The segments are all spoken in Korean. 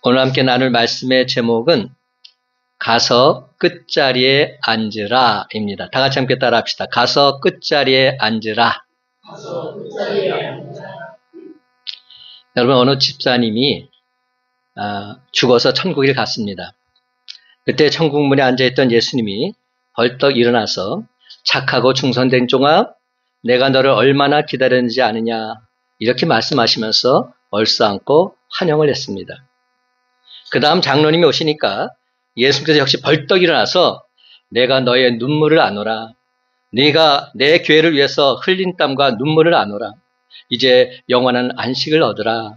오늘 함께 나눌 말씀의 제목은 가서 끝자리에 앉으라 입니다. 다 같이 함께 따라 합시다. 가서 끝자리에 앉으라. 가서 끝자리에 앉으라. 여러분, 어느 집사님이 죽어서 천국에 갔습니다. 그때 천국문에 앉아있던 예수님이 벌떡 일어나서 착하고 충성된 종아, 내가 너를 얼마나 기다렸는지 아느냐, 이렇게 말씀하시면서 얼싸안고 환영을 했습니다. 그 다음 장로님이 오시니까 예수님께서 역시 벌떡 일어나서 내가 너의 눈물을 안오라. 네가 내 교회를 위해서 흘린 땀과 눈물을 안오라. 이제 영원한 안식을 얻으라.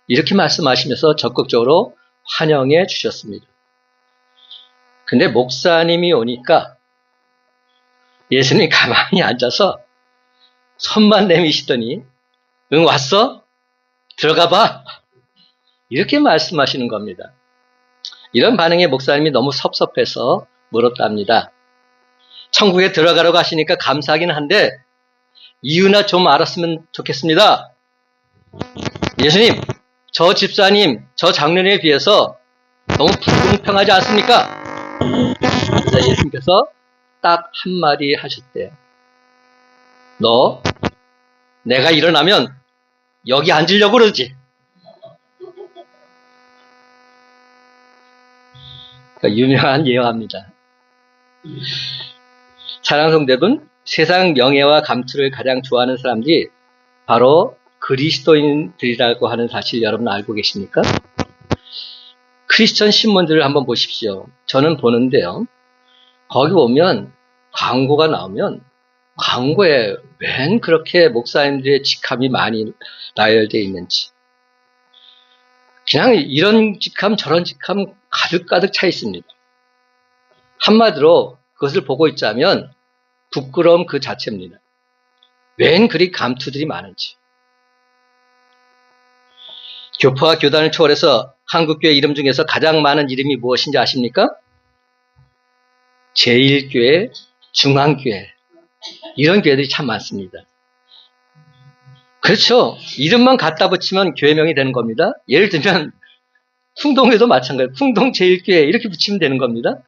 이렇게 말씀하시면서 적극적으로 환영해 주셨습니다. 근데 목사님이 오니까 예수님이 가만히 앉아서 손만 내미시더니 응, 왔어? 들어가 봐. 이렇게 말씀하시는 겁니다. 이런 반응에 목사님이 너무 섭섭해서 물었답니다. 천국에 들어가라고 하시니까 감사하긴 한데 이유나 좀 알았으면 좋겠습니다. 예수님, 저 집사님, 저 장로님에 비해서 너무 불공평하지 않습니까? 그래서 예수님께서 딱 한마디 하셨대요. 너 내가 일어나면 여기 앉으려고 그러지? 유명한 예화입니다. 사랑하는 성도분, 세상 명예와 감투를 가장 좋아하는 사람들이 바로 그리스도인들이라고 하는 사실 여러분 알고 계십니까? 크리스천 신문들을 한번 보십시오. 저는 보는데요. 거기 보면 광고가 나오면 광고에 웬 그렇게 목사님들의 직함이 많이 나열되어 있는지. 그냥 이런 직함 저런 직함 가득가득 차 있습니다. 한마디로 그것을 보고 있자면 부끄러움 그 자체입니다. 웬 그리 감투들이 많은지. 교파와 교단을 초월해서 한국교회 이름 중에서 가장 많은 이름이 무엇인지 아십니까? 제1교회, 중앙교회. 이런 교회들이 참 많습니다. 그렇죠. 이름만 갖다 붙이면 교회명이 되는 겁니다. 예를 들면 풍동교도 마찬가지예요. 풍동 제1교회 이렇게 붙이면 되는 겁니다.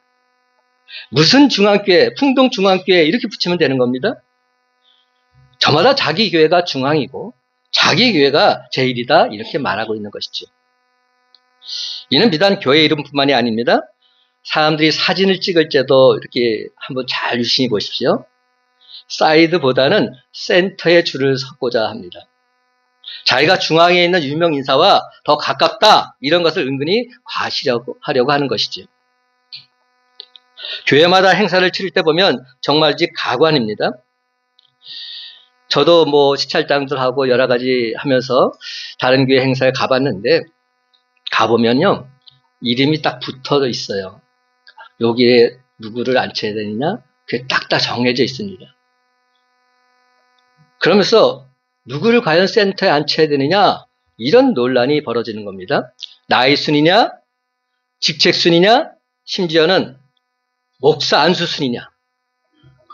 무슨 중앙교회, 풍동 중앙교회 이렇게 붙이면 되는 겁니다. 저마다 자기 교회가 중앙이고 자기 교회가 제1이다 이렇게 말하고 있는 것이죠. 이는 비단 교회 이름뿐만이 아닙니다. 사람들이 사진을 찍을 때도 이렇게 한번 잘 유심히 보십시오. 사이드보다는 센터에 줄을 서고자 합니다. 자기가 중앙에 있는 유명 인사와 더 가깝다 이런 것을 은근히 과시하려고 하는 것이죠. 교회마다 행사를 치를 때 보면 정말지 가관입니다. 저도 시찰장들하고 여러 가지 하면서 다른 교회 행사에 가봤는데 가보면요 이름이 딱 붙어 있어요. 여기에 누구를 앉혀야 되느냐 그게 딱딱 정해져 있습니다. 그러면서 누구를 과연 센터에 앉혀야 되느냐 이런 논란이 벌어지는 겁니다. 나이 순이냐 직책 순이냐 심지어는 목사 안수 순이냐.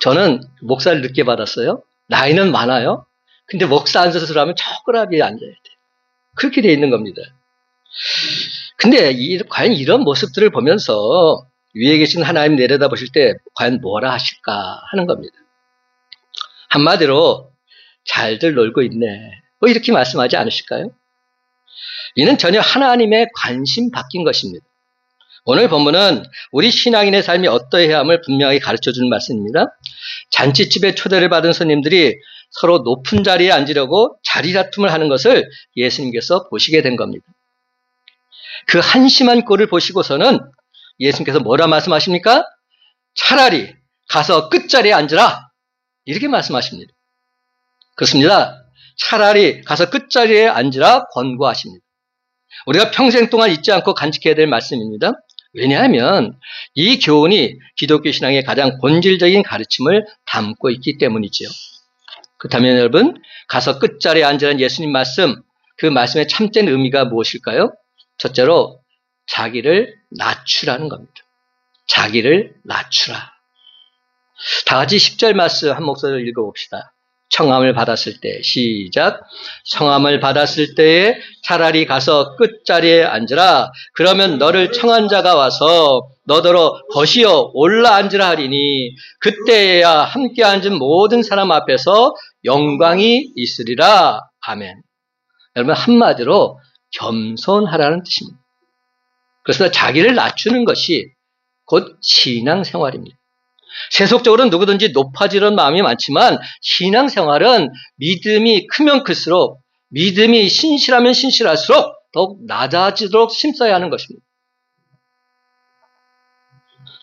저는 목사를 늦게 받았어요. 나이는 많아요. 근데 목사 안수를 하면 초끄라비에 앉아야 돼요. 그렇게 돼 있는 겁니다. 근데 과연 이런 모습들을 보면서 위에 계신 하나님 내려다보실 때 과연 뭐라 하실까 하는 겁니다. 한마디로 잘들 놀고 있네. 이렇게 말씀하지 않으실까요? 이는 전혀 하나님의 관심 바뀐 것입니다. 오늘 본문은 우리 신앙인의 삶이 어떠해야 함을 분명히 가르쳐주는 말씀입니다. 잔치집에 초대를 받은 손님들이 서로 높은 자리에 앉으려고 자리 다툼을 하는 것을 예수님께서 보시게 된 겁니다. 그 한심한 꼴을 보시고서는 예수님께서 뭐라 말씀하십니까? 차라리 가서 끝자리에 앉으라. 이렇게 말씀하십니다. 그렇습니다. 차라리 가서 끝자리에 앉으라 권고하십니다. 우리가 평생 동안 잊지 않고 간직해야 될 말씀입니다. 왜냐하면 이 교훈이 기독교 신앙의 가장 본질적인 가르침을 담고 있기 때문이지요. 그렇다면 여러분, 가서 끝자리에 앉으라는 예수님 말씀, 그 말씀의 참된 의미가 무엇일까요? 첫째로 자기를 낮추라는 겁니다. 자기를 낮추라. 다 같이 10절 말씀 한 목소리를 읽어봅시다. 청함을 받았을 때, 시작. 청함을 받았을 때에 차라리 가서 끝자리에 앉으라. 그러면 너를 청한 자가 와서 너더러 거시어 올라 앉으라 하리니 그때야 함께 앉은 모든 사람 앞에서 영광이 있으리라. 아멘. 여러분, 한마디로 겸손하라는 뜻입니다. 그래서 자기를 낮추는 것이 곧 신앙생활입니다. 세속적으로는 누구든지 높아지는 마음이 많지만 신앙생활은 믿음이 크면 클수록, 믿음이 신실하면 신실할수록 더욱 낮아지도록 힘써야 하는 것입니다.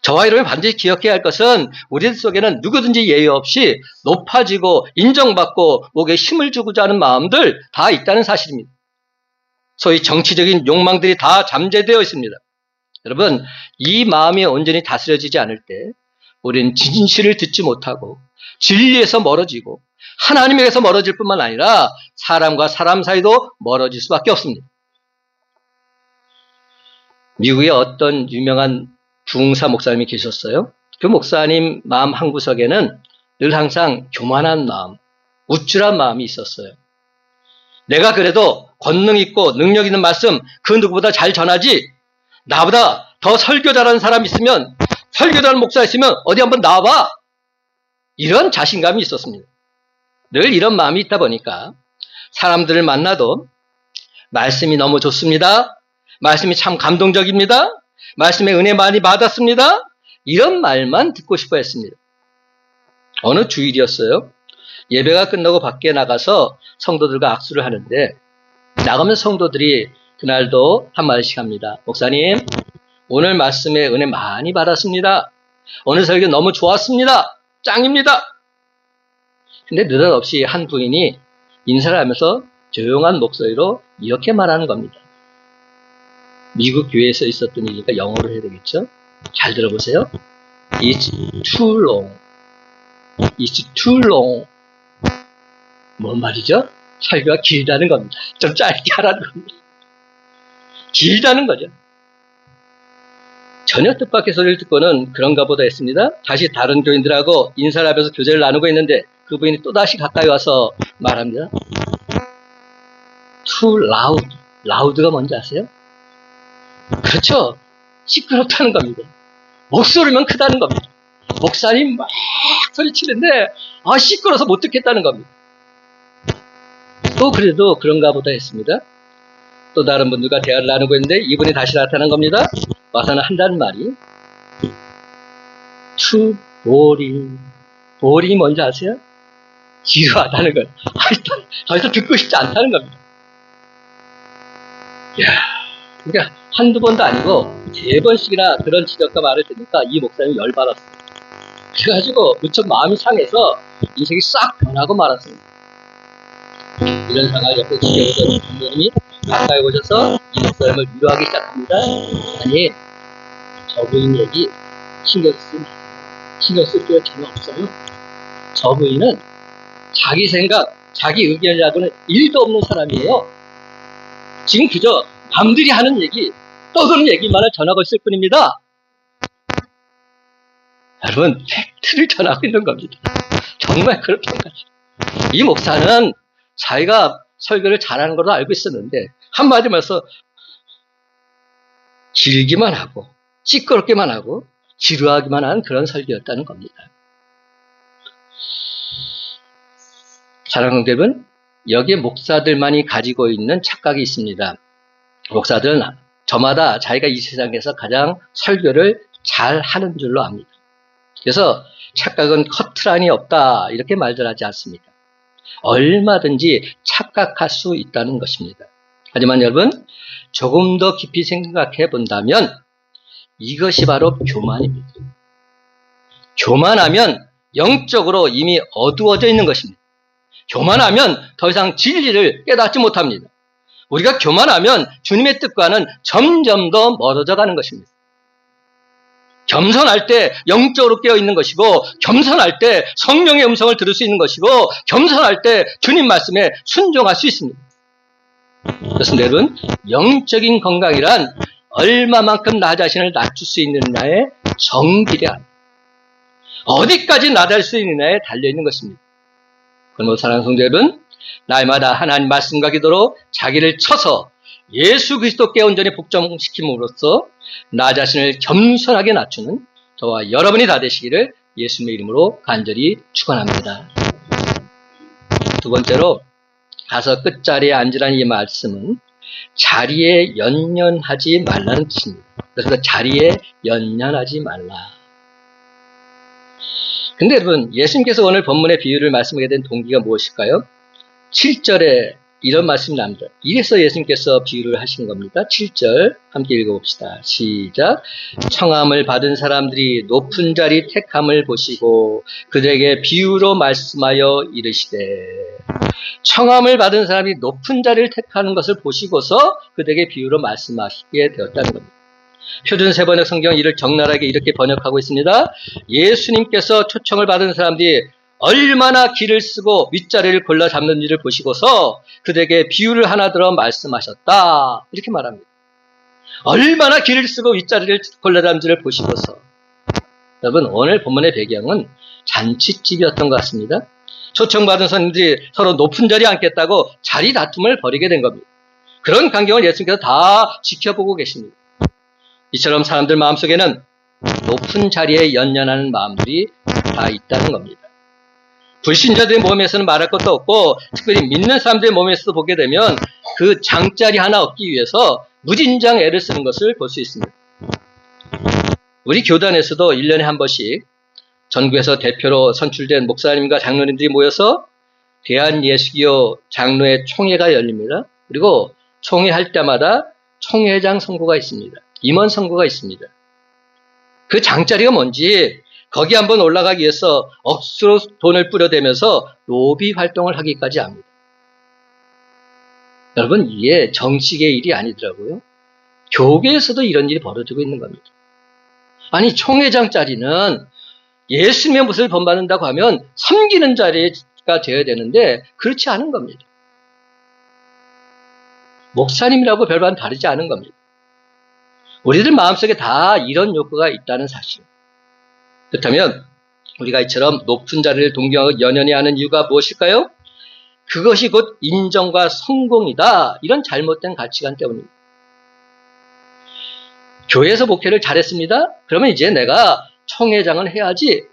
저와 여러분이 반드시 기억해야 할 것은 우리들 속에는 누구든지 예외 없이 높아지고 인정받고 목에 힘을 주고자 하는 마음들 다 있다는 사실입니다. 소위 정치적인 욕망들이 다 잠재되어 있습니다. 여러분, 이 마음이 온전히 다스려지지 않을 때 우리는 진실을 듣지 못하고 진리에서 멀어지고 하나님에게서 멀어질 뿐만 아니라 사람과 사람 사이도 멀어질 수밖에 없습니다. 미국에 어떤 유명한 부흥사 목사님이 계셨어요. 그 목사님 마음 한구석에는 늘 항상 교만한 마음, 우쭐한 마음이 있었어요. 내가 그래도 권능 있고 능력 있는 말씀 그 누구보다 잘 전하지, 나보다 더 설교 잘하는 사람 있으면, 설교 잘하는 목사 있으면 어디 한번 나와봐. 이런 자신감이 있었습니다. 늘 이런 마음이 있다 보니까 사람들을 만나도 말씀이 너무 좋습니다. 말씀이 참 감동적입니다. 말씀에 은혜 많이 받았습니다. 이런 말만 듣고 싶어 했습니다. 어느 주일이었어요. 예배가 끝나고 밖에 나가서 성도들과 악수를 하는데 나가면 성도들이 그날도 한마디씩 합니다. 목사님, 오늘 말씀에 은혜 많이 받았습니다. 오늘 설교 너무 좋았습니다. 짱입니다. 근데 느닷없이 한 부인이 인사를 하면서 조용한 목소리로 이렇게 말하는 겁니다. 미국 교회에서 있었던 일이니까 영어로 해야 되겠죠? 잘 들어보세요. It's too long. It's too long. 뭔 말이죠? 설교가 길다는 겁니다. 좀 짧게 하라는 겁니다. 길다는 거죠. 전혀 뜻밖의 소리를 듣고는 그런가 보다 했습니다. 다시 다른 교인들하고 인사를 하면서 교제를 나누고 있는데 그 부인이 또다시 가까이 와서 말합니다. Too loud. loud가 뭔지 아세요? 그렇죠. 시끄럽다는 겁니다. 목소리만 크다는 겁니다. 목사님 막 소리치는데 시끄러워서 못 듣겠다는 겁니다. 또 그래도 그런가 보다 했습니다. 또 다른 분들과 대화를 나누고 있는데 이분이 다시 나타난 겁니다. 와서는 한다는 말이 too boring. boring이 뭔지 아세요? 지루하다는 거예요. 더 이상 듣고 싶지 않다는 겁니다. 이야, 그러니까 한두 번도 아니고 3번씩이나 그런 지적과 말을 듣니까 이 목사님이 열받았어요. 그래가지고 무척 마음이 상해서 인생이 싹 변하고 말았습니다. 이런 상황을 옆에 지켜보던 부모님이 가까이 오셔서 이 목사님을 위로하기 시작합니다. 아니, 저 부인 얘기 신경 쓰지 마세요. 신경 쓸 필요 전혀 없어요. 저 부인은 자기 생각, 자기 의견이라고는 1도 없는 사람이에요. 지금 그저 남들이 하는 얘기, 떠드는 얘기만을 전하고 있을 뿐입니다. 여러분, 팩트를 전하고 있는 겁니다. 정말 그렇단 말이에요. 이 목사는 자기가 설교를 잘하는 걸로 알고 있었는데 한마디로 해서 길기만 하고 시끄럽기만 하고 지루하기만 한 그런 설교였다는 겁니다. 사랑하는 여러분, 여기에 목사들만이 가지고 있는 착각이 있습니다. 목사들은 저마다 자기가 이 세상에서 가장 설교를 잘 하는 줄로 압니다. 그래서 착각은 커트라인이 없다 이렇게 말들 하지 않습니까? 얼마든지 착각할 수 있다는 것입니다. 하지만 여러분, 조금 더 깊이 생각해 본다면 이것이 바로 교만입니다. 교만하면 영적으로 이미 어두워져 있는 것입니다. 교만하면 더 이상 진리를 깨닫지 못합니다. 우리가 교만하면 주님의 뜻과는 점점 더 멀어져 가는 것입니다. 겸손할 때 영적으로 깨어있는 것이고, 겸손할 때 성령의 음성을 들을 수 있는 것이고, 겸손할 때 주님 말씀에 순종할 수 있습니다. 그래서 여러분, 영적인 건강이란 얼마만큼 나 자신을 낮출 수 있느냐의 정비례, 어디까지 낮을 수 있느냐에 달려있는 것입니다. 그러므로 사랑하는 성도 여러분, 날마다 하나님 말씀과 기도로 자기를 쳐서 예수 그리스도께 온전히 복종시킴으로써 나 자신을 겸손하게 낮추는 저와 여러분이 다 되시기를 예수님의 이름으로 간절히 축원합니다. 두 번째로 가서 끝자리에 앉으라는 이 말씀은 자리에 연연하지 말라는 뜻입니다. 그래서 자리에 연연하지 말라. 근데 여러분, 예수님께서 오늘 본문의 비유를 말씀하게 된 동기가 무엇일까요? 7절에 이런 말씀이 납니다. 이래서 예수님께서 비유를 하신 겁니다. 7절 함께 읽어봅시다. 시작. 청함을 받은 사람들이 높은 자리 택함을 보시고 그들에게 비유로 말씀하여 이르시되, 청함을 받은 사람이 높은 자리를 택하는 것을 보시고서 그들에게 비유로 말씀하시게 되었다는 겁니다. 표준 세번역 성경은 이를 적나라하게 이렇게 번역하고 있습니다. 예수님께서 초청을 받은 사람들이 얼마나 길을 쓰고 윗자리를 골라 잡는지를 보시고서 그들에게 비유를 하나 들어 말씀하셨다. 이렇게 말합니다. 얼마나 길을 쓰고 윗자리를 골라 잡는지를 보시고서. 여러분, 오늘 본문의 배경은 잔치집이었던 것 같습니다. 초청받은 손님들이 서로 높은 자리에 앉겠다고 자리 다툼을 벌이게 된 겁니다. 그런 광경을 예수님께서 다 지켜보고 계십니다. 이처럼 사람들 마음속에는 높은 자리에 연연하는 마음들이 다 있다는 겁니다. 불신자들의 몸에서는 말할 것도 없고 특별히 믿는 사람들의 몸에서도 보게 되면 그 장자리 하나 얻기 위해서 무진장 애를 쓰는 것을 볼 수 있습니다. 우리 교단에서도 1년에 한 번씩 전국에서 대표로 선출된 목사님과 장로님들이 모여서 대한예수교 장로회 총회가 열립니다. 그리고 총회할 때마다 총회장 선거가 있습니다. 임원 선거가 있습니다. 그 장자리가 뭔지 거기 한번 올라가기 위해서 억수로 돈을 뿌려대면서 로비 활동을 하기까지 합니다. 여러분, 이게 정식의 일이 아니더라고요. 교계에서도 이런 일이 벌어지고 있는 겁니다. 아니, 총회장 자리는 예수님의 모습을 본받는다고 하면 섬기는 자리가 되어야 되는데 그렇지 않은 겁니다. 목사님이라고 별반 다르지 않은 겁니다. 우리들 마음속에 다 이런 욕구가 있다는 사실. 그렇다면 우리가 이처럼 높은 자리를 동경하고 연연히 하는 이유가 무엇일까요? 그것이 곧 인정과 성공이다. 이런 잘못된 가치관 때문입니다. 교회에서 목회를 잘했습니다. 그러면 이제 내가 총회장은 해야지,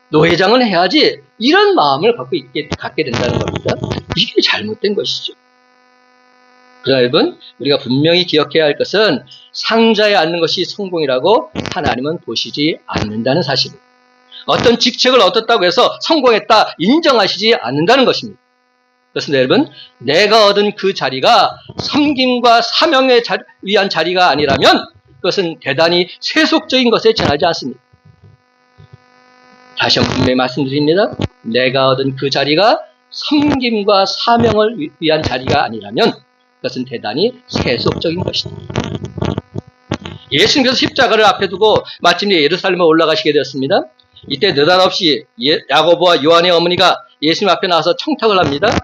노회장은 해야지, 이런 마음을 갖게 된다는 겁니다. 이게 잘못된 것이죠. 그러나 여러분, 우리가 분명히 기억해야 할 것은 상자에 앉는 것이 성공이라고 하나님은 보시지 않는다는 사실입니다. 어떤 직책을 얻었다고 해서 성공했다 인정하시지 않는다는 것입니다. 그렇습니다, 여러분. 내가 얻은 그 자리가 섬김과 사명에 위한 자리가 아니라면 그것은 대단히 세속적인 것에 지나지 않습니다. 다시 한번 분명히 말씀드립니다. 내가 얻은 그 자리가 섬김과 사명을 위한 자리가 아니라면 그것은 대단히 세속적인 것입니다. 예수님께서 십자가를 앞에 두고 마침내 예루살렘에 올라가시게 되었습니다. 이때 느닷없이 야고보와 요한의 어머니가 예수님 앞에 나와서 청탁을 합니다.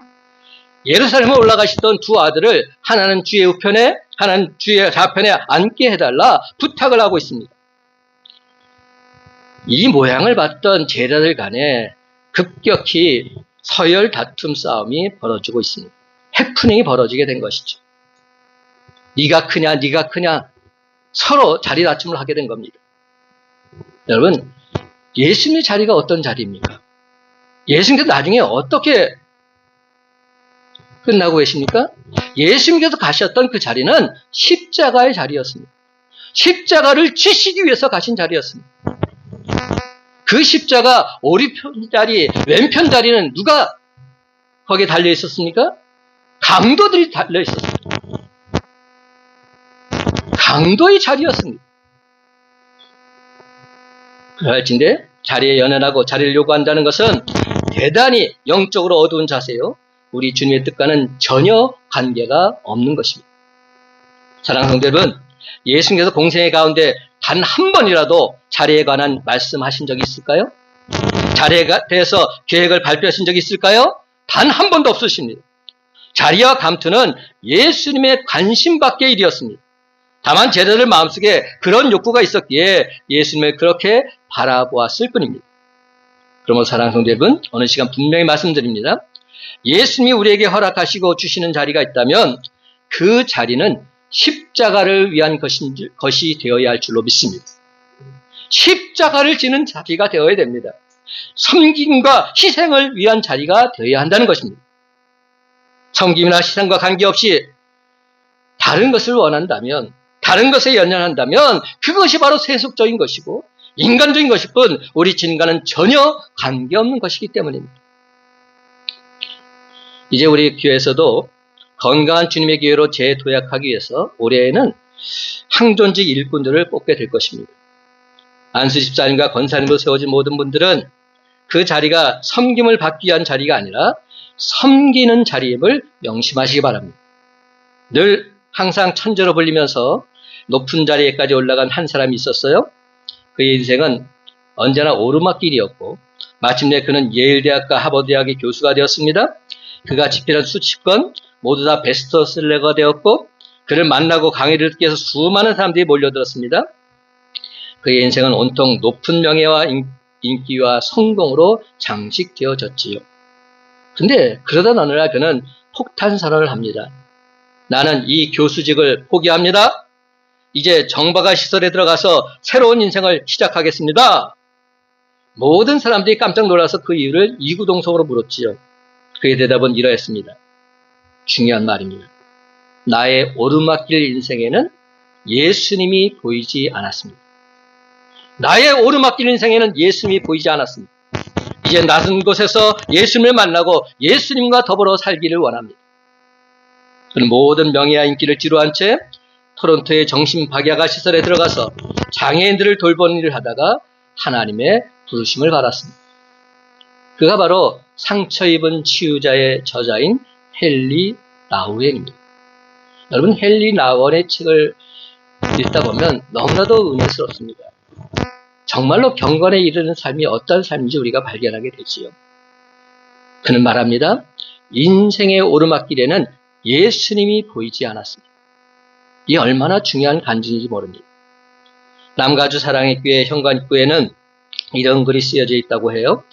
예루살렘에 올라가시던 두 아들을 하나는 주의 우편에 하나는 주의 좌편에 앉게 해달라 부탁을 하고 있습니다. 이 모양을 봤던 제자들 간에 급격히 서열 다툼 싸움이 벌어지고 있습니다. 해프닝이 벌어지게 된 것이죠. 네가 크냐 네가 크냐 서로 자리 다툼을 하게 된 겁니다. 여러분, 예수님의 자리가 어떤 자리입니까? 예수님께서 나중에 어떻게 끝나고 계십니까? 예수님께서 가셨던 그 자리는 십자가의 자리였습니다. 십자가를 지시기 위해서 가신 자리였습니다. 그 십자가 오른편 자리, 왼편 자리는 누가 거기에 달려 있었습니까? 강도들이 달려 있었습니다. 강도의 자리였습니다. 그럴진데 자리에 연연하고 자리를 요구한다는 것은 대단히 영적으로 어두운 자세요. 우리 주님의 뜻과는 전혀 관계가 없는 것입니다. 사랑하는 성도 여러분, 예수님께서 공생의 가운데 단 한 번이라도 자리에 관한 말씀하신 적이 있을까요? 자리에 대해서 계획을 발표하신 적이 있을까요? 단 한 번도 없으십니다. 자리와 감투는 예수님의 관심 밖의 일이었습니다. 다만 제자들 마음속에 그런 욕구가 있었기에 예수님을 그렇게 바라보았을 뿐입니다. 그러므로 사랑하는 성도 여러분, 어느 시간 분명히 말씀드립니다. 예수님이 우리에게 허락하시고 주시는 자리가 있다면 그 자리는 십자가를 위한 것이 되어야 할 줄로 믿습니다. 십자가를 지는 자리가 되어야 됩니다. 섬김과 희생을 위한 자리가 되어야 한다는 것입니다. 섬김이나 희생과 관계없이 다른 것을 원한다면, 다른 것에 연연한다면 그것이 바로 세속적인 것이고 인간적인 것일 뿐 우리 주님과는 전혀 관계없는 것이기 때문입니다. 이제 우리 교회에서도 건강한 주님의 교회로 재도약하기 위해서 올해에는 항존직 일꾼들을 뽑게 될 것입니다. 안수 집사님과 권사님으로 세워진 모든 분들은 그 자리가 섬김을 받기 위한 자리가 아니라 섬기는 자리임을 명심하시기 바랍니다. 늘 항상 천재로 불리면서 높은 자리에까지 올라간 한 사람이 있었어요. 그의 인생은 언제나 오르막길이었고 마침내 그는 예일대학과 하버드대학의 교수가 되었습니다. 그가 집필한 수십 권 모두 다 베스트셀러가 되었고 그를 만나고 강의를 듣기 위해서 수많은 사람들이 몰려들었습니다. 그의 인생은 온통 높은 명예와 인기와 성공으로 장식되어졌지요. 근데 그러다 어느 날 그는 폭탄 선언을 합니다. 나는 이 교수직을 포기합니다. 이제 정박아 시설에 들어가서 새로운 인생을 시작하겠습니다. 모든 사람들이 깜짝 놀라서 그 이유를 이구동성으로 물었지요. 그의 대답은 이러했습니다. 중요한 말입니다. 나의 오르막길 인생에는 예수님이 보이지 않았습니다. 나의 오르막길 인생에는 예수님이 보이지 않았습니다. 이제 낮은 곳에서 예수님을 만나고 예수님과 더불어 살기를 원합니다. 그는 모든 명예와 인기를 뒤로한 채 토론토의 정신박약아 시설에 들어가서 장애인들을 돌보는 일을 하다가 하나님의 부르심을 받았습니다. 그가 바로 상처 입은 치유자의 저자인 헨리 나우엔입니다. 여러분, 헨리 나우엔의 책을 읽다 보면 너무나도 은혜스럽습니다. 정말로 경건에 이르는 삶이 어떤 삶인지 우리가 발견하게 되지요. 그는 말합니다. 인생의 오르막길에는 예수님이 보이지 않았습니다. 이 얼마나 중요한 간증인지 모릅니다. 남가주 사랑의 교회 현관 입구에는 이런 글이 쓰여져 있다고 해요.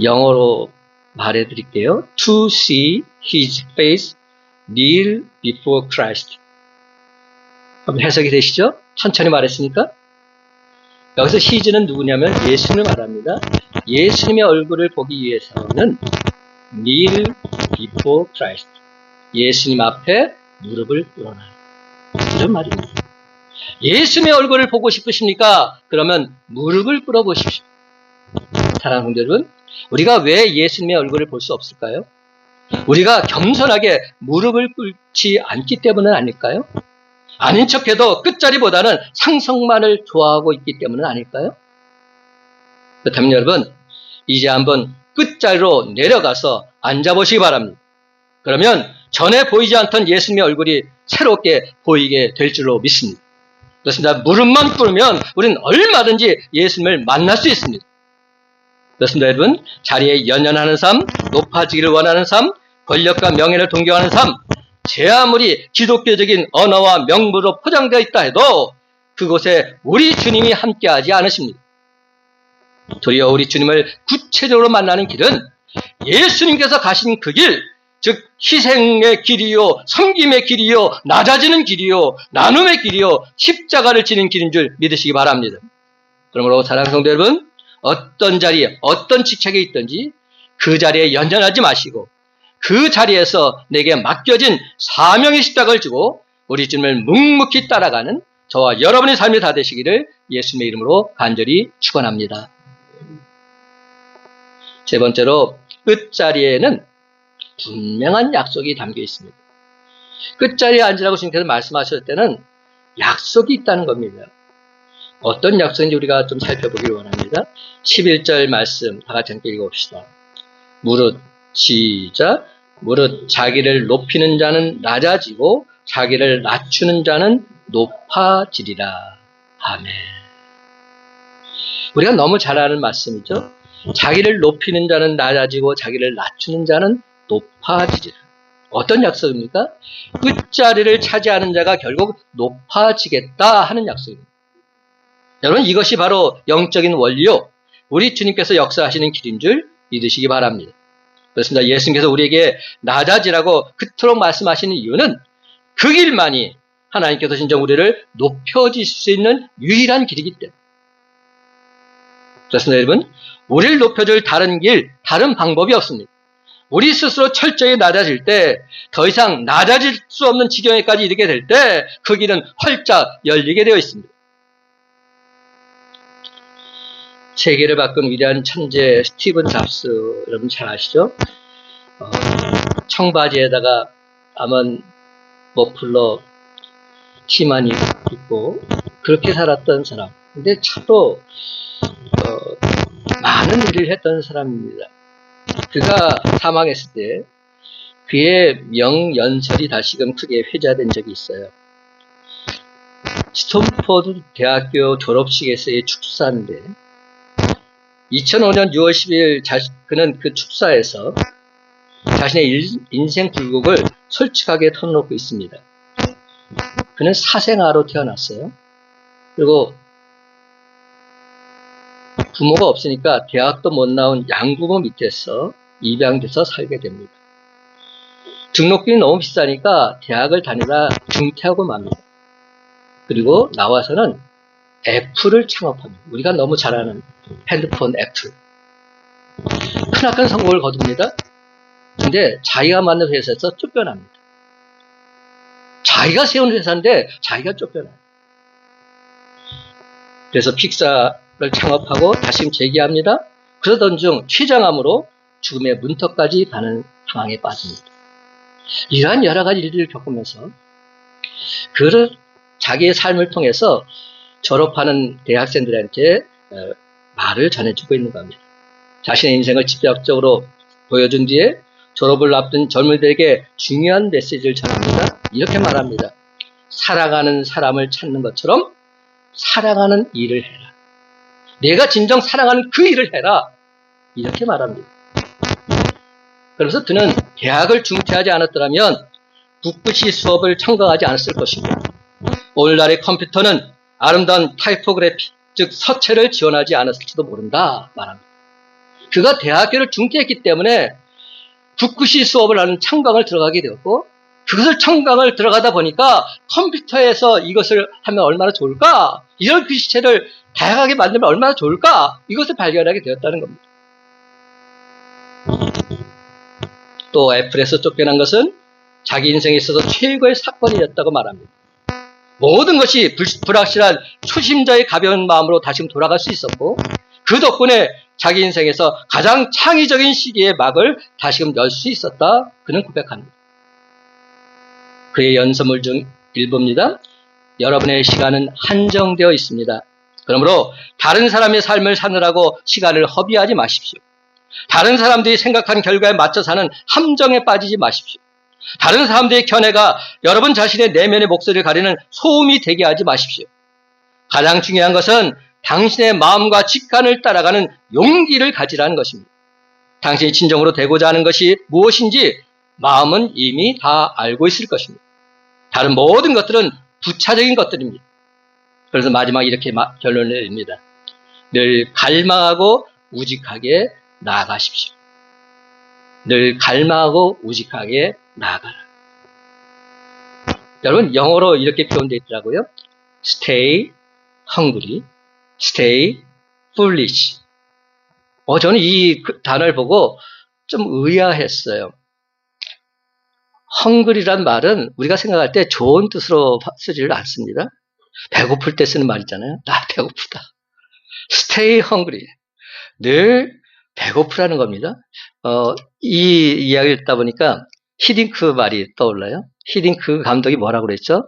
영어로 말해드릴게요. To see his face kneel before Christ. 그럼 해석이 되시죠? 천천히 말했으니까. 여기서 his는 누구냐면 예수님을 말합니다. 예수님의 얼굴을 보기 위해서는 kneel before Christ. 예수님 앞에 무릎을 꿇어놔요. 이런 말입니다. 예수님의 얼굴을 보고 싶으십니까? 그러면 무릎을 꿇어 보십시오. 사랑하는 성도 여러분, 우리가 왜 예수님의 얼굴을 볼 수 없을까요? 우리가 겸손하게 무릎을 꿇지 않기 때문은 아닐까요? 아닌 척해도 끝자리보다는 상성만을 좋아하고 있기 때문은 아닐까요? 그렇다면 여러분, 이제 한번 끝자리로 내려가서 앉아보시기 바랍니다. 그러면 전에 보이지 않던 예수님의 얼굴이 새롭게 보이게 될 줄로 믿습니다. 그렇습니다. 무릎만 꿇으면 우리는 얼마든지 예수님을 만날 수 있습니다. 그렇습니다, 여러분. 자리에 연연하는 삶, 높아지기를 원하는 삶, 권력과 명예를 동경하는 삶, 제 아무리 기독교적인 언어와 명부로 포장되어 있다 해도 그곳에 우리 주님이 함께하지 않으십니다. 도리어 우리 주님을 구체적으로 만나는 길은 예수님께서 가신 그 길, 즉 희생의 길이요, 섬김의 길이요, 낮아지는 길이요, 나눔의 길이요, 십자가를 지는 길인 줄 믿으시기 바랍니다. 그러므로 사랑하는 성도 여러분, 어떤 자리에, 어떤 직책에 있든지 그 자리에 연연하지 마시고 그 자리에서 내게 맡겨진 사명의 십자가를 지고 우리 주님을 묵묵히 따라가는 저와 여러분의 삶이 다 되시기를 예수님의 이름으로 간절히 축원합니다. 세 번째로 끝자리에는 분명한 약속이 담겨 있습니다. 끝자리에 앉으라고 주님께서 말씀하셨을 때는 약속이 있다는 겁니다. 어떤 약속인지 우리가 좀 살펴보길 원합니다. 11절 말씀 다 같이 함께 읽어봅시다. 무릇 시작. 무릇 자기를 높이는 자는 낮아지고 자기를 낮추는 자는 높아지리라. 아멘. 우리가 너무 잘 아는 말씀이죠. 자기를 높이는 자는 낮아지고 자기를 낮추는 자는 높아지리라. 어떤 약속입니까? 끝자리를 차지하는 자가 결국 높아지겠다 하는 약속입니다. 여러분, 이것이 바로 영적인 원리요, 우리 주님께서 역사하시는 길인 줄 믿으시기 바랍니다. 그렇습니다. 예수님께서 우리에게 낮아지라고 그토록 말씀하시는 이유는 그 길만이 하나님께서 진정 우리를 높여주실 수 있는 유일한 길이기 때문에. 그렇습니다, 여러분. 우리를 높여줄 다른 길, 다른 방법이 없습니다. 우리 스스로 철저히 낮아질 때, 더 이상 낮아질 수 없는 지경에까지 이르게 될 때, 그 길은 활짝 열리게 되어 있습니다. 세계를 바꾼 위대한 천재 스티븐 잡스, 여러분 잘 아시죠? 청바지에다가 아먼 머플러 티만 입고 그렇게 살았던 사람. 근데 차도 많은 일을 했던 사람입니다. 그가 사망했을 때 그의 명연설이 다시금 크게 회자된 적이 있어요. 스탠포드 대학교 졸업식에서의 축사인데 2005년 6월 10일 그는 그 축사에서 자신의 인생 굴곡을 솔직하게 털어놓고 있습니다. 그는 사생아로 태어났어요. 그리고 부모가 없으니까 대학도 못 나온 양부모 밑에서 입양돼서 살게 됩니다. 등록금이 너무 비싸니까 대학을 다니다 중퇴하고 맙니다. 그리고 나와서는 애플을 창업합니다. 우리가 너무 잘 아는 핸드폰 애플. 크나큰 성공을 거둡니다. 근데 자기가 만든 회사에서 쫓겨납니다. 자기가 세운 회사인데 자기가 쫓겨나요. 그래서 픽사를 창업하고 다시 재기합니다. 그러던 중 췌장암으로 죽음의 문턱까지 가는 상황에 빠집니다. 이러한 여러 가지 일들을 겪으면서 자기의 삶을 통해서 졸업하는 대학생들한테 말을 전해주고 있는 겁니다. 자신의 인생을 직접적으로 보여준 뒤에 졸업을 앞둔 젊은이들에게 중요한 메시지를 전합니다. 이렇게 말합니다. 사랑하는 사람을 찾는 것처럼 사랑하는 일을 해라. 내가 진정 사랑하는 그 일을 해라. 이렇게 말합니다. 그래서 그는 대학을 중퇴하지 않았더라면 꿋꿋이 수업을 청강하지 않았을 것입니다. 오늘날의 컴퓨터는 아름다운 타이포그래피, 즉 서체를 지원하지 않았을지도 모른다 말합니다. 그가 대학교를 중퇴했기 때문에 꿋꿋이 수업을 하는 청강을 들어가게 되었고 그것을 청강을 들어가다 보니까 컴퓨터에서 이것을 하면 얼마나 좋을까? 이런 글씨체를 다양하게 만들면 얼마나 좋을까? 이것을 발견하게 되었다는 겁니다. 또 애플에서 쫓겨난 것은 자기 인생에 있어서 최고의 사건이었다고 말합니다. 모든 것이 불확실한 초심자의 가벼운 마음으로 다시 돌아갈 수 있었고 그 덕분에 자기 인생에서 가장 창의적인 시기의 막을 다시금 열 수 있었다. 그는 고백합니다. 그의 연설문 중 일부입니다. 여러분의 시간은 한정되어 있습니다. 그러므로 다른 사람의 삶을 사느라고 시간을 허비하지 마십시오. 다른 사람들이 생각한 결과에 맞춰 사는 함정에 빠지지 마십시오. 다른 사람들의 견해가 여러분 자신의 내면의 목소리를 가리는 소음이 되게 하지 마십시오. 가장 중요한 것은 당신의 마음과 직관을 따라가는 용기를 가지라는 것입니다. 당신이 진정으로 되고자 하는 것이 무엇인지 마음은 이미 다 알고 있을 것입니다. 다른 모든 것들은 부차적인 것들입니다. 그래서 마지막 이렇게 결론을 내립니다. 늘 갈망하고 우직하게 나아가십시오. 늘 갈망하고 우직하게 나아가라. 여러분 영어로 이렇게 표현되어 있더라고요. Stay hungry, stay foolish. 저는 이 단어를 보고 좀 의아했어요. hungry란 말은 우리가 생각할 때 좋은 뜻으로 쓰지를 않습니다. 배고플 때 쓰는 말이잖아요. 나 배고프다. Stay hungry. 늘 배고프라는 겁니다. 이 이야기를 듣다 보니까 히딩크 말이 떠올라요. 히딩크 감독이 뭐라고 그랬죠?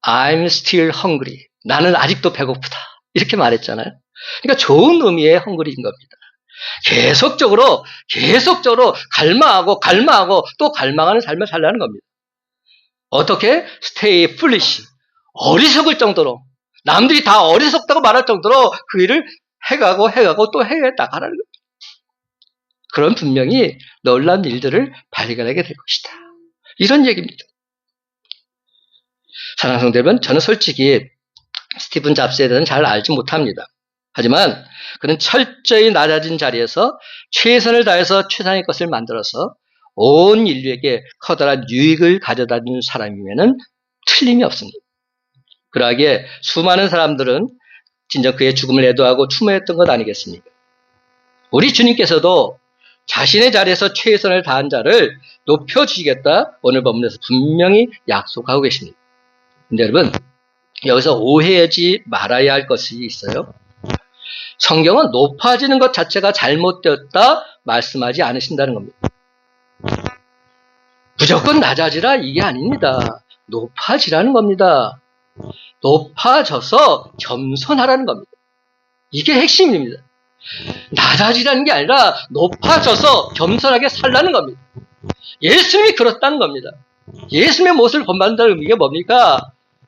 I'm still hungry. 나는 아직도 배고프다. 이렇게 말했잖아요. 그러니까 좋은 의미의 헝그리인 겁니다. 계속적으로 갈망하고 또 갈망하는 삶을 살라는 겁니다. 어떻게? Stay foolish. 어리석을 정도로 남들이 다 어리석다고 말할 정도로 그 일을 해가고 또 해나가라는 겁니다. 그런 분명히 놀라운 일들을 발견하게 될 것이다. 이런 얘기입니다. 사랑하는 성도 여러분, 저는 솔직히 스티븐 잡스에 대해서는 잘 알지 못합니다. 하지만 그는 철저히 낮아진 자리에서 최선을 다해서 최상의 것을 만들어서 온 인류에게 커다란 유익을 가져다 주는 사람이면은 틀림이 없습니다. 그러하기에 수많은 사람들은 진정 그의 죽음을 애도하고 추모했던 것 아니겠습니까? 우리 주님께서도 자신의 자리에서 최선을 다한 자를 높여주시겠다 오늘 본문에서 분명히 약속하고 계십니다. 근데 여러분, 여기서 오해하지 말아야 할 것이 있어요. 성경은 높아지는 것 자체가 잘못되었다 말씀하지 않으신다는 겁니다. 무조건 낮아지라 이게 아닙니다. 높아지라는 겁니다. 높아져서 겸손하라는 겁니다. 이게 핵심입니다. 낮아지라는 게 아니라 높아져서 겸손하게 살라는 겁니다. 예수님이 그렇다는 겁니다. 예수님의 모습을 본받는다는 의미가 뭡니까?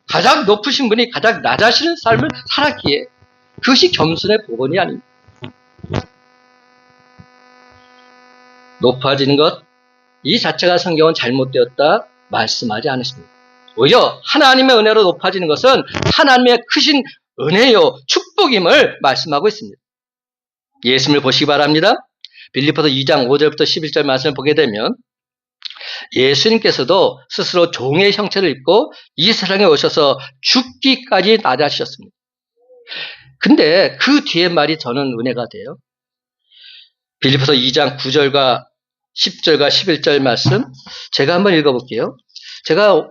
가장 높으신 분이 가장 낮아지는 삶을 살았기에 그것이 겸손의 복원이 아닙니다. 높아지는 것, 이 자체가 성경은 잘못되었다 말씀하지 않으십니다. 오히려 하나님의 은혜로 높아지는 것은 하나님의 크신 은혜요 축복임을 말씀하고 있습니다. 예수님을 보시기 바랍니다. 빌립보서 2장 5절부터 11절 말씀을 보게 되면 예수님께서도 스스로 종의 형체를 입고 이 세상에 오셔서 죽기까지 낮아지셨습니다. 근데 그 뒤에 말이 저는 은혜가 돼요. 빌립보서 2장 9절과 10절과 11절 말씀 제가 한번 읽어볼게요. 제가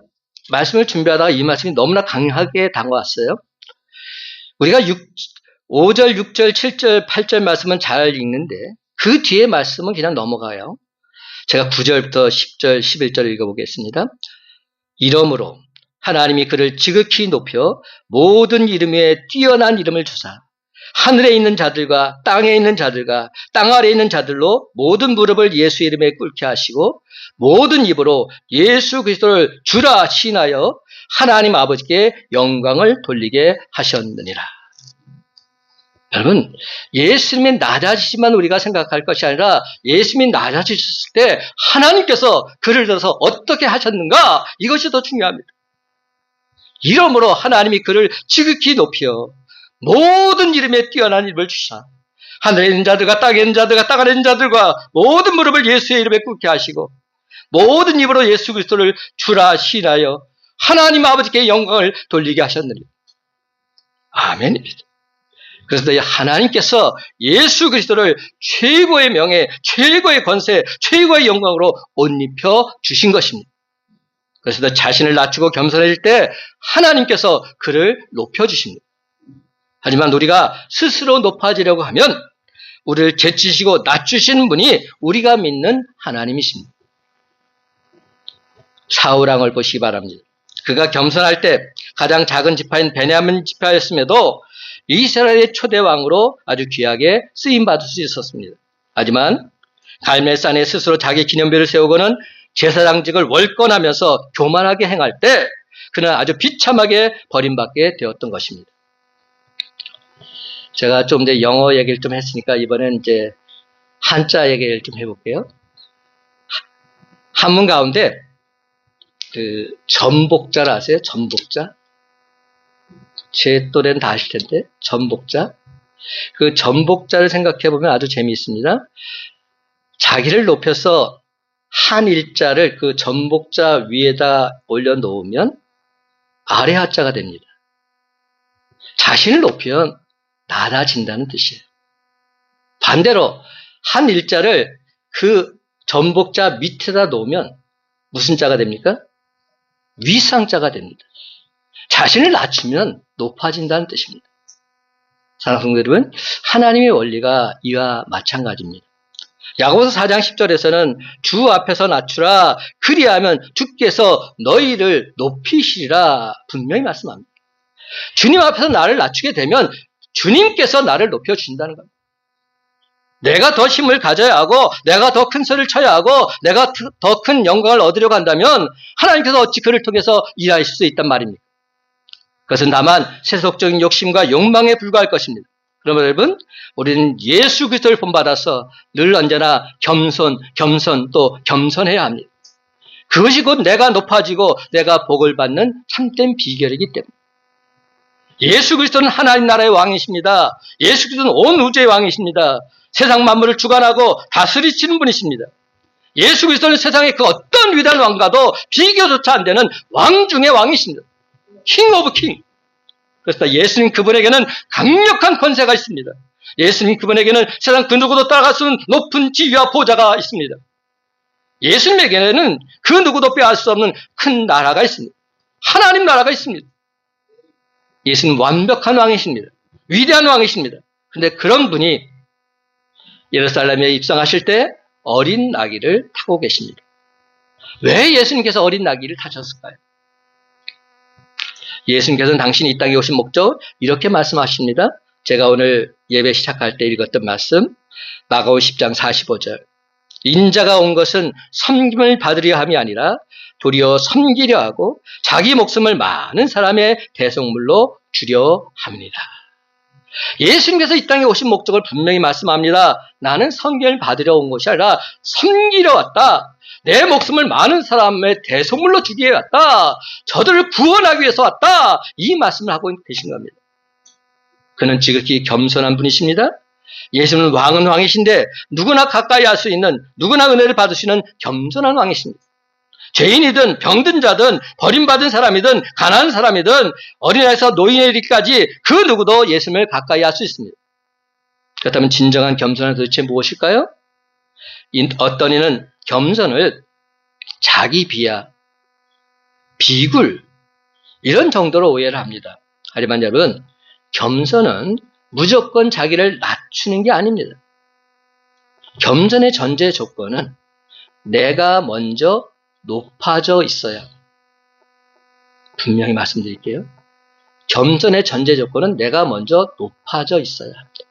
말씀을 준비하다가 이 말씀이 너무나 강하게 다가왔어요. 우리가 5절, 6절, 7절, 8절 말씀은 잘 읽는데 그 뒤에 말씀은 그냥 넘어가요. 제가 9절부터 10절, 11절 읽어보겠습니다. 이러므로 하나님이 그를 지극히 높여 모든 이름 위에 뛰어난 이름을 주사 하늘에 있는 자들과 땅에 있는 자들과 땅 아래에 있는 자들로 모든 무릎을 예수 이름에 꿇게 하시고 모든 입으로 예수 그리스도를 주라 시인하여 하나님 아버지께 영광을 돌리게 하셨느니라. 여러분, 예수님이 낮아지시만 우리가 생각할 것이 아니라 예수님이 낮아지셨을 때 하나님께서 그를 들어서 어떻게 하셨는가? 이것이 더 중요합니다. 이러므로 하나님이 그를 지극히 높여 모든 이름에 뛰어난 이름을 주사 하늘에 있는 자들과 땅에 있는 자들과 땅 아래 있는 자들과 모든 무릎을 예수의 이름에 꿇게 하시고 모든 입으로 예수 그리스도를 주라 시인하여 하나님 아버지께 영광을 돌리게 하셨느니라. 아멘입니다. 그래서 하나님께서 예수 그리스도를 최고의 명예, 최고의 권세, 최고의 영광으로 옷 입혀 주신 것입니다. 그래서 자신을 낮추고 겸손해질 때 하나님께서 그를 높여주십니다. 하지만 우리가 스스로 높아지려고 하면 우리를 제치시고 낮추시는 분이 우리가 믿는 하나님이십니다. 사울왕을 보시기 바랍니다. 그가 겸손할 때 가장 작은 지파인 베냐민 지파였음에도 이스라엘의 초대 왕으로 아주 귀하게 쓰임받을 수 있었습니다. 하지만 갈멜산에 스스로 자기 기념비를 세우고는 제사장직을 월권하면서 교만하게 행할 때 그는 아주 비참하게 버림받게 되었던 것입니다. 제가 좀 이제 영어 얘기를 좀 했으니까 이번엔 이제 한자 얘기를 좀 해볼게요. 한문 가운데 그 전복자를 아세요? 전복자? 제 또래는 다 아실 텐데 전복자. 그 전복자를 생각해 보면 아주 재미있습니다. 자기를 높여서 한 일자를 그 전복자 위에다 올려놓으면 아래 하자가 됩니다. 자신을 높이면 낮아진다는 뜻이에요. 반대로 한 일자를 그 전복자 밑에다 놓으면 무슨 자가 됩니까? 위상자가 됩니다. 자신을 낮추면 높아진다는 뜻입니다. 사랑하는 성도 여러분, 하나님의 원리가 이와 마찬가지입니다. 야고보서 4장 10절에서는 주 앞에서 낮추라 그리하면 주께서 너희를 높이시리라 분명히 말씀합니다. 주님 앞에서 나를 낮추게 되면 주님께서 나를 높여주신다는 겁니다. 내가 더 힘을 가져야 하고 내가 더 큰 소리를 쳐야 하고 내가 더 큰 영광을 얻으려고 한다면 하나님께서 어찌 그를 통해서 일하실 수 있단 말입니까? 그것은 다만 세속적인 욕심과 욕망에 불과할 것입니다. 그러면 여러분, 우리는 예수 그리스도를 본받아서 늘 언제나 겸손 또 겸손해야 합니다. 그것이 곧 내가 높아지고 내가 복을 받는 참된 비결이기 때문에 예수 그리스도는 하나님 나라의 왕이십니다. 예수 그리스도는 온 우주의 왕이십니다. 세상 만물을 주관하고 다스리시는 분이십니다. 예수 그리스도는 세상의 그 어떤 위대한 왕과도 비교조차 안 되는 왕 중의 왕이십니다. 킹 오브 킹. 그래서 예수님 그분에게는 강력한 권세가 있습니다. 예수님 그분에게는 세상 그 누구도 따라갈 수 없는 높은 지위와 보좌가 있습니다. 예수님에게는 그 누구도 빼앗을 수 없는 큰 나라가 있습니다. 하나님 나라가 있습니다. 예수는 완벽한 왕이십니다. 위대한 왕이십니다. 그런데 그런 분이 예루살렘에 입성하실 때 어린 나귀를 타고 계십니다. 왜 예수님께서 어린 나귀를 타셨을까요? 예수님께서는 당신이 이 땅에 오신 목적 이렇게 말씀하십니다. 제가 오늘 예배 시작할 때 읽었던 말씀 마가오 10장 45절 인자가 온 것은 섬김을 받으려 함이 아니라 도리어 섬기려 하고 자기 목숨을 많은 사람의 대속물로 주려 합니다. 예수님께서 이 땅에 오신 목적을 분명히 말씀합니다. 나는 섬김을 받으려 온 것이 아니라 섬기려 왔다. 내 목숨을 많은 사람의 대속물로 주기 위해 왔다. 저들을 구원하기 위해서 왔다. 이 말씀을 하고 계신 겁니다. 그는 지극히 겸손한 분이십니다. 예수는 왕은 왕이신데 누구나 가까이 할 수 있는 누구나 은혜를 받으시는 겸손한 왕이십니다. 죄인이든 병든 자든 버림받은 사람이든 가난한 사람이든 어린아이에서 노인에 이르기까지 그 누구도 예수님을 가까이 할 수 있습니다. 그렇다면 진정한 겸손은 도대체 무엇일까요? 어떤 이는 겸손을 자기 비하, 비굴 이런 정도로 오해를 합니다. 하지만 여러분 겸손은 무조건 자기를 낮추는 게 아닙니다. 겸손의 전제 조건은 내가 먼저 높아져 있어야 합니다. 분명히 말씀드릴게요. 겸손의 전제 조건은 내가 먼저 높아져 있어야 합니다.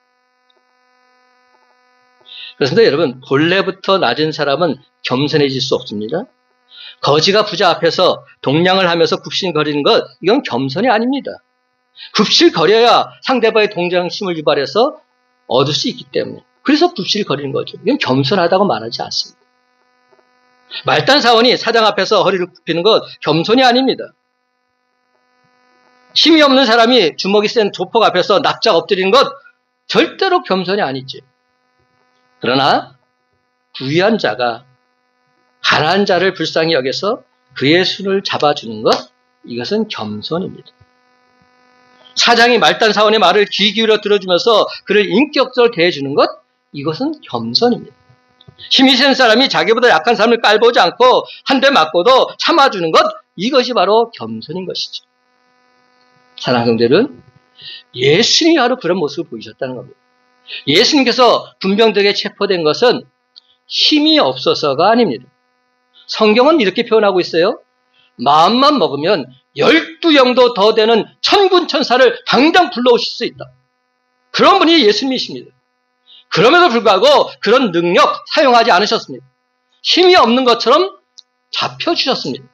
그런데 여러분 본래부터 낮은 사람은 겸손해질 수 없습니다. 거지가 부자 앞에서 동냥을 하면서 굽신거리는 것 이건 겸손이 아닙니다. 굽실거려야 상대방의 동정심을 유발해서 얻을 수 있기 때문에 그래서 굽실거리는 거죠. 이건 겸손하다고 말하지 않습니다. 말단 사원이 사장 앞에서 허리를 굽히는 것 겸손이 아닙니다. 힘이 없는 사람이 주먹이 센 조폭 앞에서 납작 엎드리는 것 절대로 겸손이 아니죠. 그러나 부유한 자가 가난한 자를 불쌍히 여겨서 그의 손을 잡아주는 것 이것은 겸손입니다. 사장이 말단 사원의 말을 귀 기울여 들어주면서 그를 인격적으로 대해주는 것 이것은 겸손입니다. 힘이 센 사람이 자기보다 약한 사람을 깔보지 않고 한 대 맞고도 참아주는 것 이것이 바로 겸손인 것이죠. 사랑하는 성도들은 예수님이 바로 그런 모습을 보이셨다는 겁니다. 예수님께서 군병들에게 체포된 것은 힘이 없어서가 아닙니다. 성경은 이렇게 표현하고 있어요. 마음만 먹으면 12영도 더 되는 천군 천사를 당장 불러오실 수 있다. 그런 분이 예수님이십니다. 그럼에도 불구하고 그런 능력 사용하지 않으셨습니다. 힘이 없는 것처럼 잡혀주셨습니다.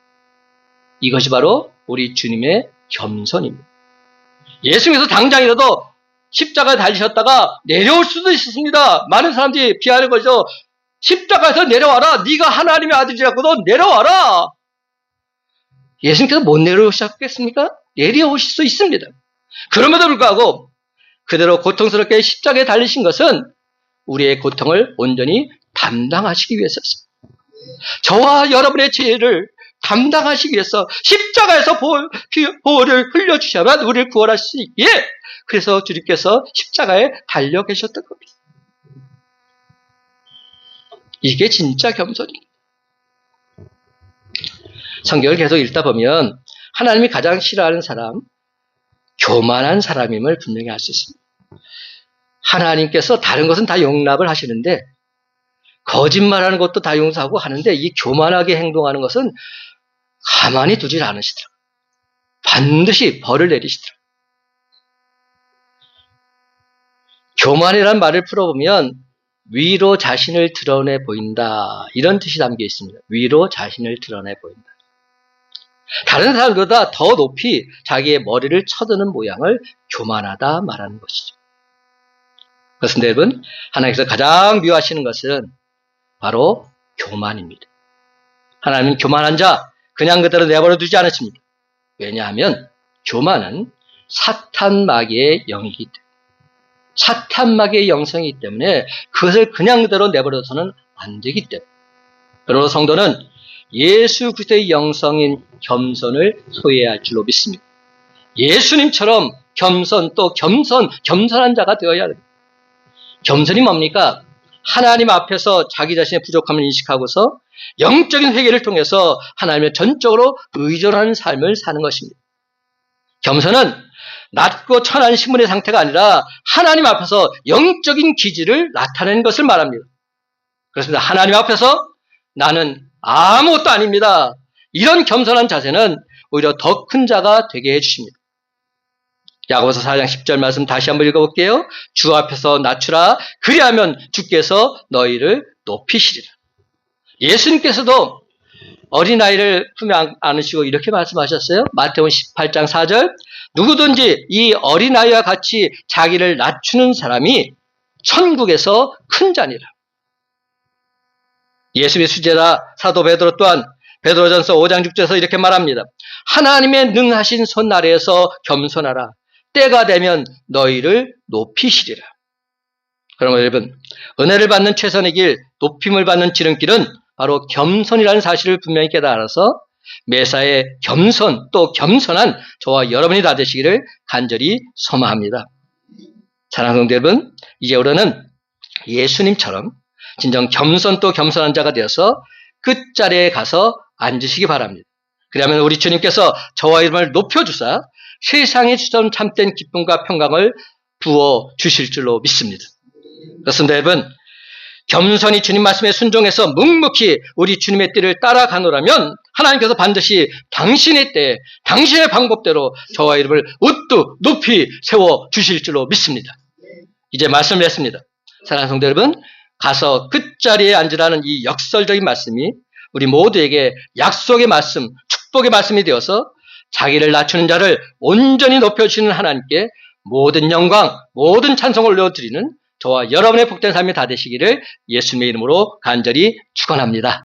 이것이 바로 우리 주님의 겸손입니다. 예수님께서 당장이라도 십자가에 달리셨다가 내려올 수도 있었습니다. 많은 사람들이 비하는 거죠. 십자가에서 내려와라. 네가 하나님의 아들이라고 너 내려와라. 예수님께서 못 내려오셨겠습니까? 내려오실 수 있습니다. 그럼에도 불구하고 그대로 고통스럽게 십자가에 달리신 것은 우리의 고통을 온전히 담당하시기 위해서였습니다. 저와 여러분의 죄를 담당하시기 위해서 십자가에서 보혈을 흘려주셔야만 우리를 구원할 수 있기에 그래서 주님께서 십자가에 달려 계셨던 겁니다. 이게 진짜 겸손입니다. 성경을 계속 읽다 보면 하나님이 가장 싫어하는 사람, 교만한 사람임을 분명히 알 수 있습니다. 하나님께서 다른 것은 다 용납을 하시는데 거짓말하는 것도 다 용서하고 하는데 이 교만하게 행동하는 것은 가만히 두질 않으시더라고요. 반드시 벌을 내리시더라고요. 교만이라는 말을 풀어보면 위로 자신을 드러내 보인다 이런 뜻이 담겨 있습니다. 위로 자신을 드러내 보인다. 다른 사람보다 더 높이 자기의 머리를 쳐드는 모양을 교만하다 말하는 것이죠. 그렇습니다, 여러분. 하나님께서 가장 미워하시는 것은 바로 교만입니다. 하나님은 교만한 자 그냥 그대로 내버려 두지 않으십니다. 왜냐하면 교만은 사탄 마귀의 영이기 때문에, 사탄 마귀의 영성이기 때문에 그것을 그냥 그대로 내버려서는 안 되기 때문에, 그러므로 성도는 예수 그리스도의 영성인 겸손을 소유해야 할 줄로 믿습니다. 예수님처럼 겸손, 또 겸손한 자가 되어야 합니다. 겸손이 뭡니까? 하나님 앞에서 자기 자신의 부족함을 인식하고서 영적인 회개를 통해서 하나님의 전적으로 의존하는 삶을 사는 것입니다. 겸손은 낮고 천한 신분의 상태가 아니라 하나님 앞에서 영적인 기질을 나타내는 것을 말합니다. 그렇습니다. 하나님 앞에서 나는 아무것도 아닙니다. 이런 겸손한 자세는 오히려 더 큰 자가 되게 해주십니다. 야고보서 4장 10절 말씀 다시 한번 읽어볼게요. 주 앞에서 낮추라. 그리하면 주께서 너희를 높이시리라. 예수님께서도 어린아이를 품에 안으시고 이렇게 말씀하셨어요. 마태복음 18장 4절, 누구든지 이 어린아이와 같이 자기를 낮추는 사람이 천국에서 큰 자니라. 예수의 수제자 사도 베드로 또한 베드로전서 5장 6절에서 이렇게 말합니다. 하나님의 능하신 손 아래에서 겸손하라. 때가 되면 너희를 높이시리라. 그러면 여러분, 은혜를 받는 최선의 길, 높임을 받는 지름길은 바로 겸손이라는 사실을 분명히 깨달아서 매사에 겸손, 또 겸손한 저와 여러분이 다 되시기를 간절히 소망합니다. 사랑하는 성도 여러분, 이제 우리는 예수님처럼 진정 겸손 또 겸손한 자가 되어서 끝자리에 가서 앉으시기 바랍니다. 그러면 우리 주님께서 저와 여러분을 높여주사 세상에 주던 참된 기쁨과 평강을 부어주실 줄로 믿습니다. 그렇습니다. 여러분, 겸손히 주님 말씀에 순종해서 묵묵히 우리 주님의 뜻을 따라가노라면 하나님께서 반드시 당신의 때, 당신의 방법대로 저와 여러분을 우뚝 높이 세워주실 줄로 믿습니다. 이제 말씀을 했습니다. 사랑하는 성도 여러분, 가서 끝자리에 앉으라는 이 역설적인 말씀이 우리 모두에게 약속의 말씀, 축복의 말씀이 되어서 자기를 낮추는 자를 온전히 높여주시는 하나님께 모든 영광, 모든 찬송을 올려드리는 저와 여러분의 복된 삶이 다 되시기를 예수님의 이름으로 간절히 축원합니다.